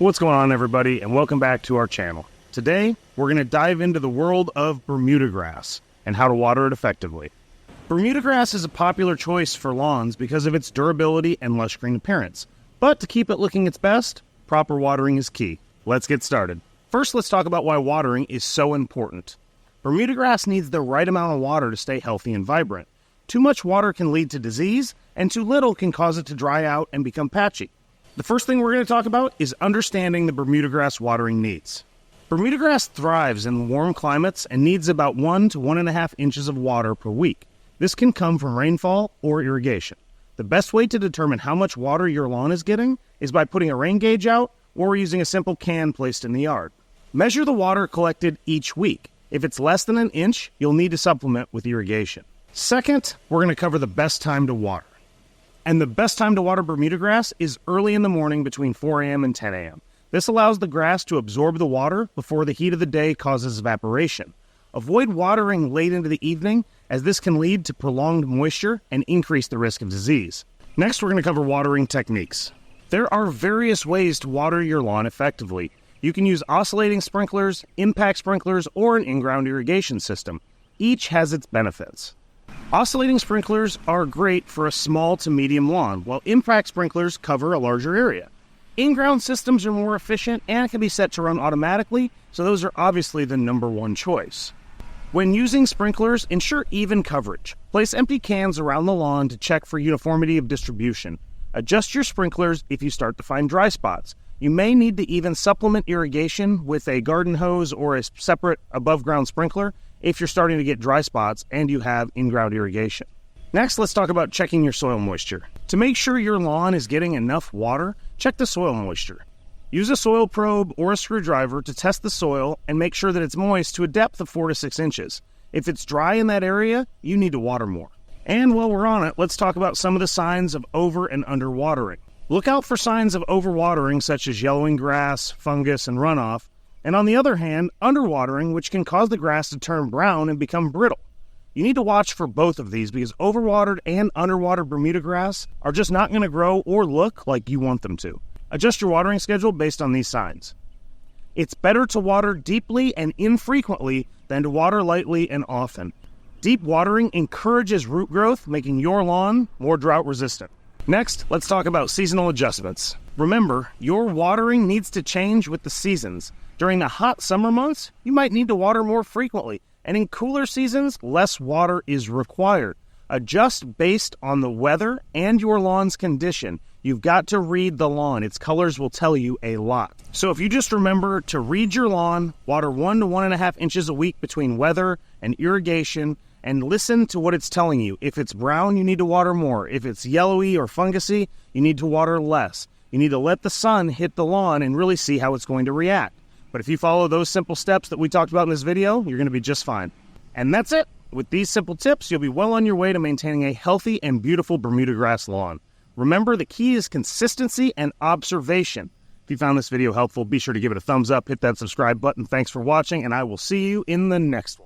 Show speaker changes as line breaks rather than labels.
What's going on, everybody, and welcome back to our channel. Today, we're going to dive into the world of Bermudagrass and how to water it effectively. Bermudagrass is a popular choice for lawns because of its durability and lush green appearance. But to keep it looking its best, proper watering is key. Let's get started. First, let's talk about why watering is so important. Bermudagrass needs the right amount of water to stay healthy and vibrant. Too much water can lead to disease, and too little can cause it to dry out and become patchy. The first thing we're going to talk about is understanding the Bermudagrass watering needs. Bermudagrass thrives in warm climates and needs about 1 to 1.5 inches of water per week. This can come from rainfall or irrigation. The best way to determine how much water your lawn is getting is by putting a rain gauge out or using a simple can placed in the yard. Measure the water collected each week. If it's less than an inch, you'll need to supplement with irrigation. Second, we're going to cover the best time to water. And the best time to water Bermudagrass is early in the morning between 4 a.m. and 10 a.m. This allows the grass to absorb the water before the heat of the day causes evaporation. Avoid watering late into the evening, as this can lead to prolonged moisture and increase the risk of disease. Next, we're going to cover watering techniques. There are various ways to water your lawn effectively. You can use oscillating sprinklers, impact sprinklers, or an in-ground irrigation system. Each has its benefits. Oscillating sprinklers are great for a small to medium lawn, while impact sprinklers cover a larger area. In-ground systems are more efficient and can be set to run automatically, so those are obviously the number one choice. When using sprinklers, ensure even coverage. Place empty cans around the lawn to check for uniformity of distribution. Adjust your sprinklers if you start to find dry spots. You may need to even supplement irrigation with a garden hose or a separate above-ground sprinkler if you're starting to get dry spots and you have in-ground irrigation. Next, let's talk about checking your soil moisture. To make sure your lawn is getting enough water, check the soil moisture. Use a soil probe or a screwdriver to test the soil and make sure that it's moist to a depth of 4 to 6 inches. If it's dry in that area, you need to water more. And while we're on it, let's talk about some of the signs of over and under watering. Look out for signs of overwatering such as yellowing grass, fungus, and runoff, and on the other hand, underwatering, which can cause the grass to turn brown and become brittle. You need to watch for both of these because overwatered and underwatered Bermudagrass are just not going to grow or look like you want them to. Adjust your watering schedule based on these signs. It's better to water deeply and infrequently than to water lightly and often. Deep watering encourages root growth, making your lawn more drought resistant. Next, let's talk about seasonal adjustments. Remember, your watering needs to change with the seasons. During the hot summer months, you might need to water more frequently, and in cooler seasons, less water is required. Adjust based on the weather and your lawn's condition. You've got to read the lawn. Its colors will tell you a lot. So if you just remember to read your lawn, water 1 to 1.5 inches a week between weather and irrigation, and listen to what it's telling you. If it's brown, you need to water more. If it's yellowy or fungusy, you need to water less. You need to let the sun hit the lawn and really see how it's going to react. But if you follow those simple steps that we talked about in this video, you're going to be just fine. And that's it. With these simple tips, you'll be well on your way to maintaining a healthy and beautiful Bermudagrass lawn. Remember, the key is consistency and observation. If you found this video helpful, be sure to give it a thumbs up, hit that subscribe button. Thanks for watching, and I will see you in the next one.